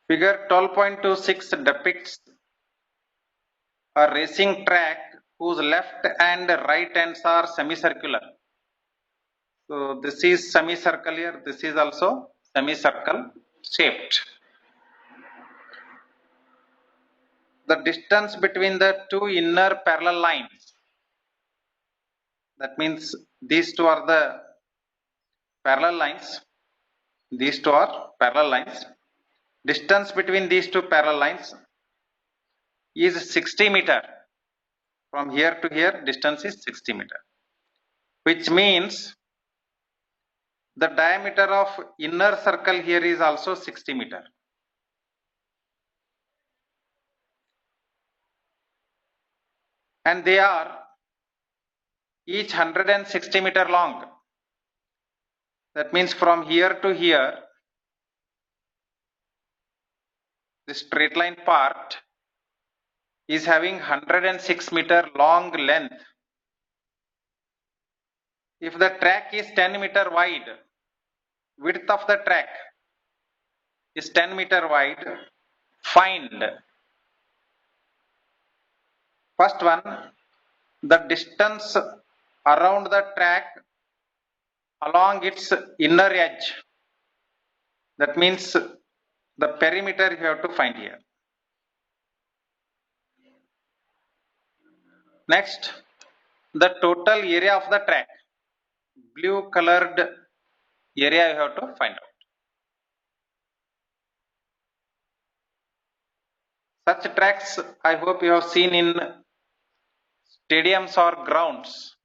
Figure 12.26 depicts a racing track whose left and right ends are semicircular. So this is semicircle here, this is also semicircle shaped. The distance between the two inner parallel lines, that means these two are the parallel lines, these two are parallel lines. Distance between these two parallel lines is 60 meter. From here to here distance is 60 meter, which means the diameter of inner circle here is also 60 meter. And they are each 160 meter long. That means from here to here, the straight line part is having 106 meter long length. If the track is 10 meter wide, width of the track is 10 meter wide, find first one, the distance around the track along its inner edge. That means the perimeter you have to find here. Next, the total area of the track, blue colored area you have to find out. Such tracks I hope you have seen in stadiums or grounds.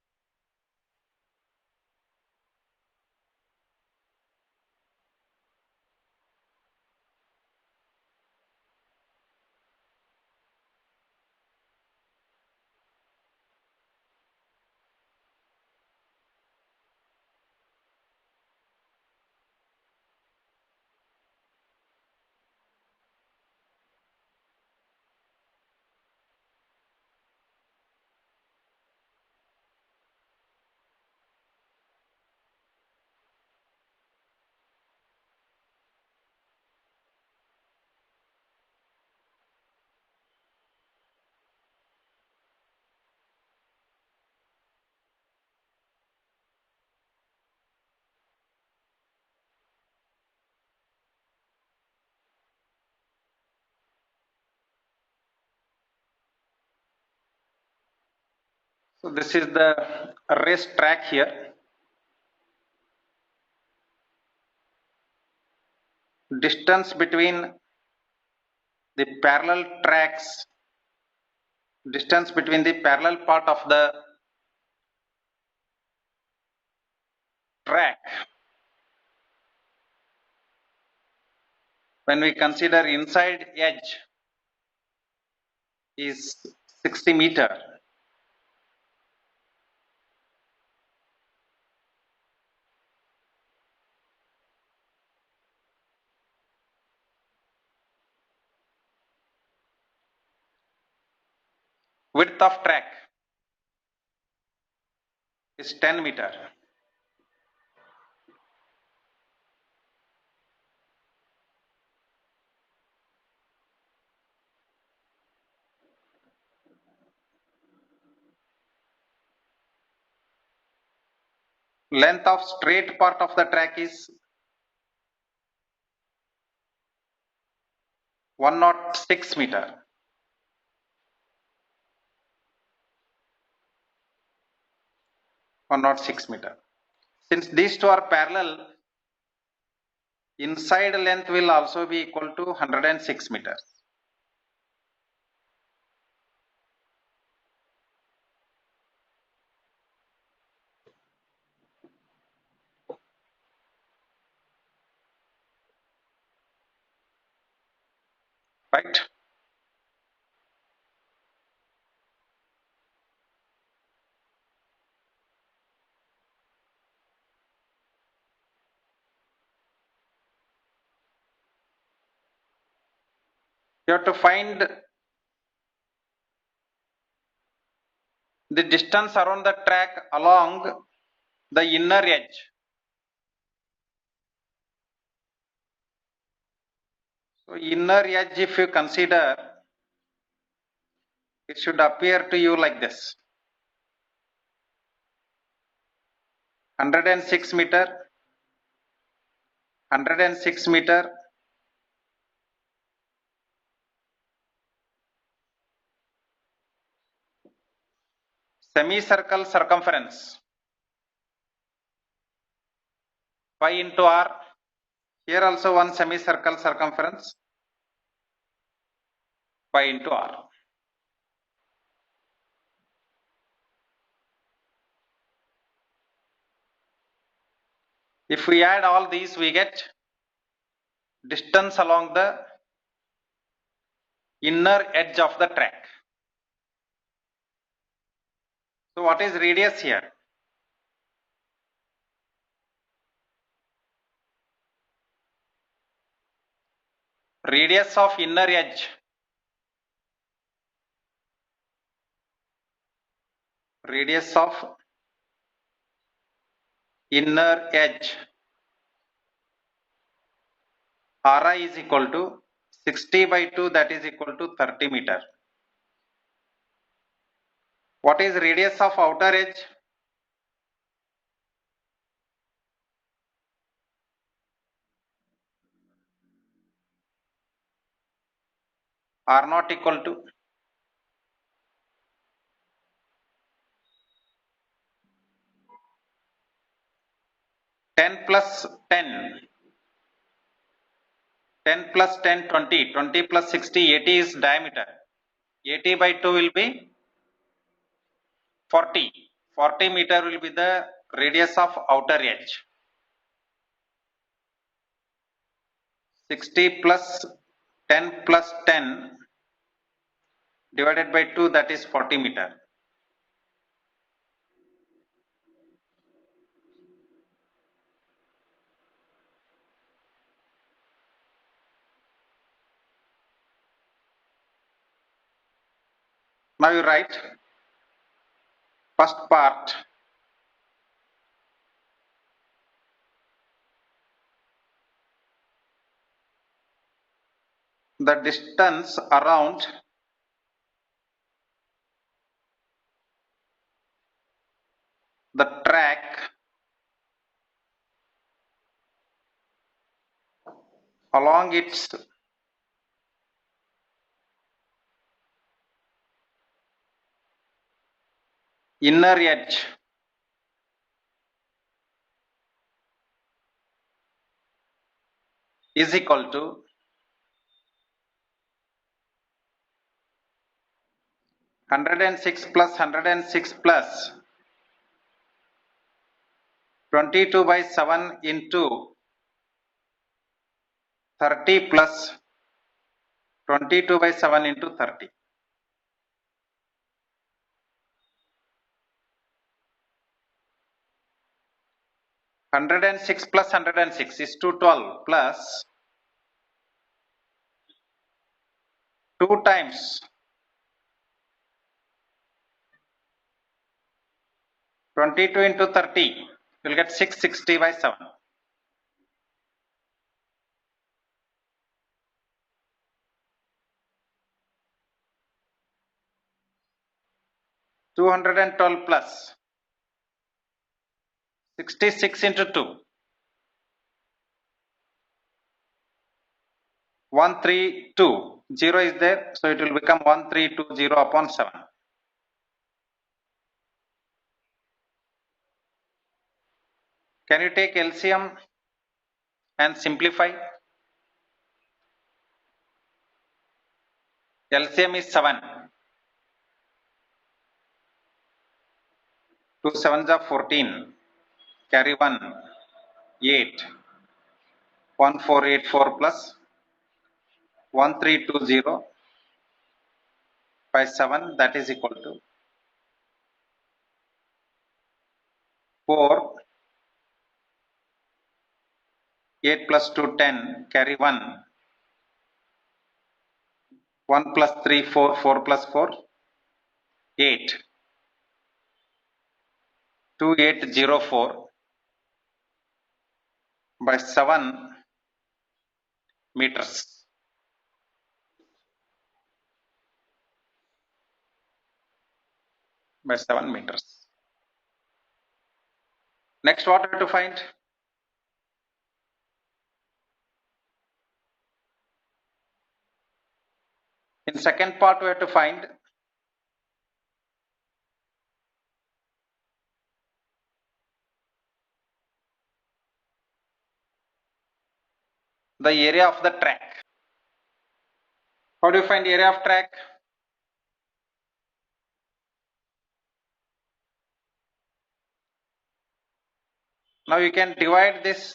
So this is the race track here. Distance between the parallel tracks, distance between the parallel part of the track, when we consider inside edge, is 60 meter. Width of track is 10 meter. Length of straight part of the track is 106 meter. Or not 6 meter. Since these two are parallel, inside length will also be equal to 106 meters. Right? You have to find the distance around the track along the inner edge. So inner edge, if you consider, it should appear to you like this. 106 meter, 106 meter, semicircle circumference, pi into r. Here also one semicircle circumference, pi into r. If we add all these, we get distance along the inner edge of the track. So what is radius here? Radius of inner edge. Radius of inner edge. Ri is equal to 60 by 2, that is equal to 30 meter. What is radius of outer edge? R naught equal to 10 plus 10. 10 plus 10, 20. 20 plus 60, 80 is diameter. 80 by 2 will be 40. 40 meter will be the radius of outer edge. 60 plus 10 plus 10 divided by 2, that is 40 meter. Now you write first part, the distance around the track along its inner edge is equal to 106 plus 106 plus 22 by 7 into 30 plus 22 by 7 into 30. Hundred and six plus 106 is 212 plus 2 times 22 into 30, you will get 660 by 7. 212 plus 66 into 2, 132, 0 is there, so it will become 1320 upon 7. Can you take LCM and simplify? LCM is 7. 2 7s are 14. Carry 1, 8. 1484 plus 1320 by 7, that is equal to 4. 8 plus 2, 10. Carry 1. 1 plus 3, 4. 4 plus 4, 8. 2804 by 7 meters. by 7 meters. Next, what we have to find? In second part, we have to find the area of the track. How do you find area of track? Now you can divide this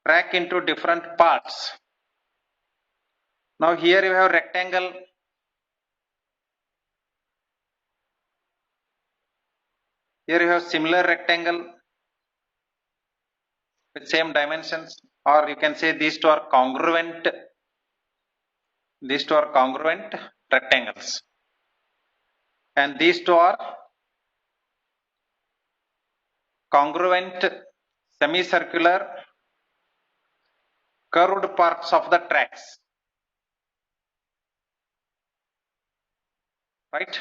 track into different parts. Now here you have rectangle. Here you have similar rectangle with same dimensions, or you can say these two are congruent. These two are congruent rectangles, and these two are congruent semicircular curved parts of the tracks, right?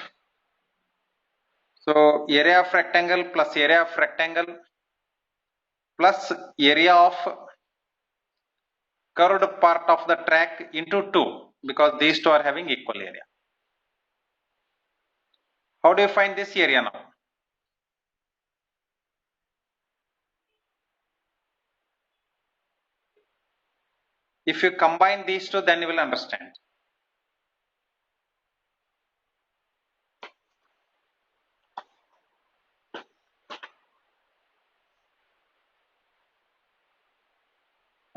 So area of rectangle plus area of rectangle plus area of curved part of the track into 2, because these two are having equal area. How do you find this area now? If you combine these two, then you will understand.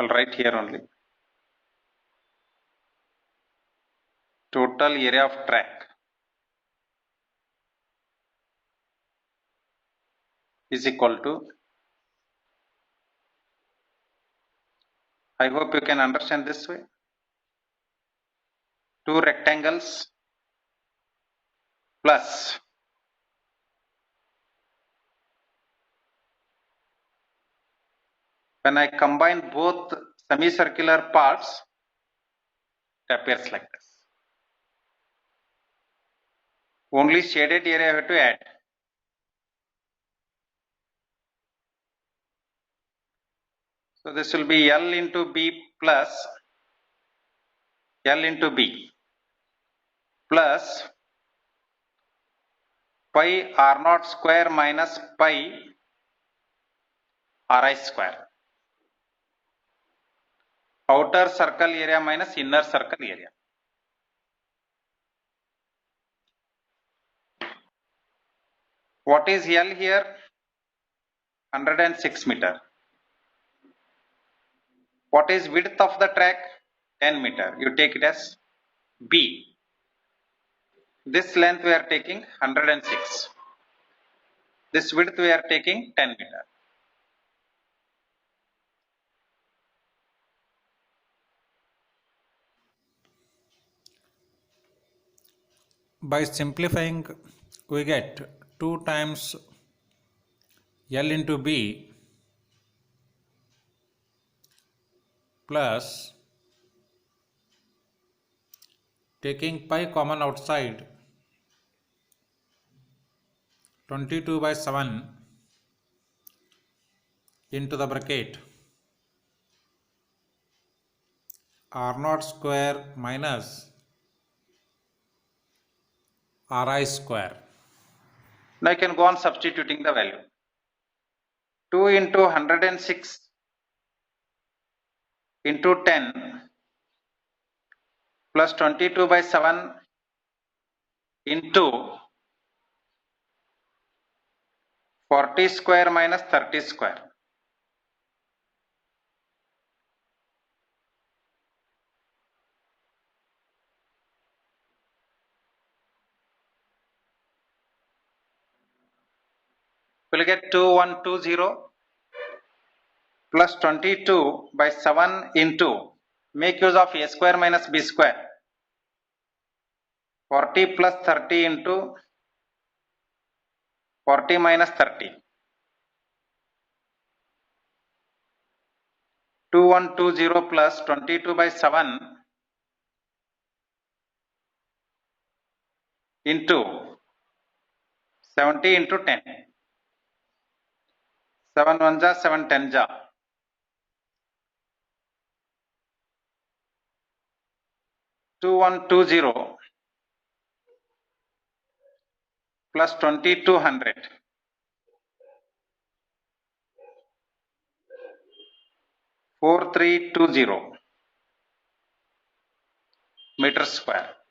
I'll write here only. Total area of track is equal to, I hope you can understand this way, 2 rectangles plus when I combine both semicircular parts, it appears like this. Only shaded area I have to add. So this will be L into B plus L into B plus pi R naught square minus pi Ri square. Outer circle area minus inner circle area. What is L here? 106 meter. What is width of the track? 10 meter. You take it as B. This length we are taking 106. This width we are taking 10 meter. By simplifying, we get 2 times L into B plus taking pi common outside 22 by 7 into the bracket R naught square minus Ri square. Now you can go on substituting the value. 2 into 106 into 10 plus 22 by 7 into 40 square minus 30 square. We'll get 2120 plus 22 by 7 into, make use of a square minus b square, 40 plus 30 into 40 minus 30. 2120 plus 22 by 7 into 70 into 10. 7 1 ja, 7 10 ja. 2120 plus 2200. 4320 meters square.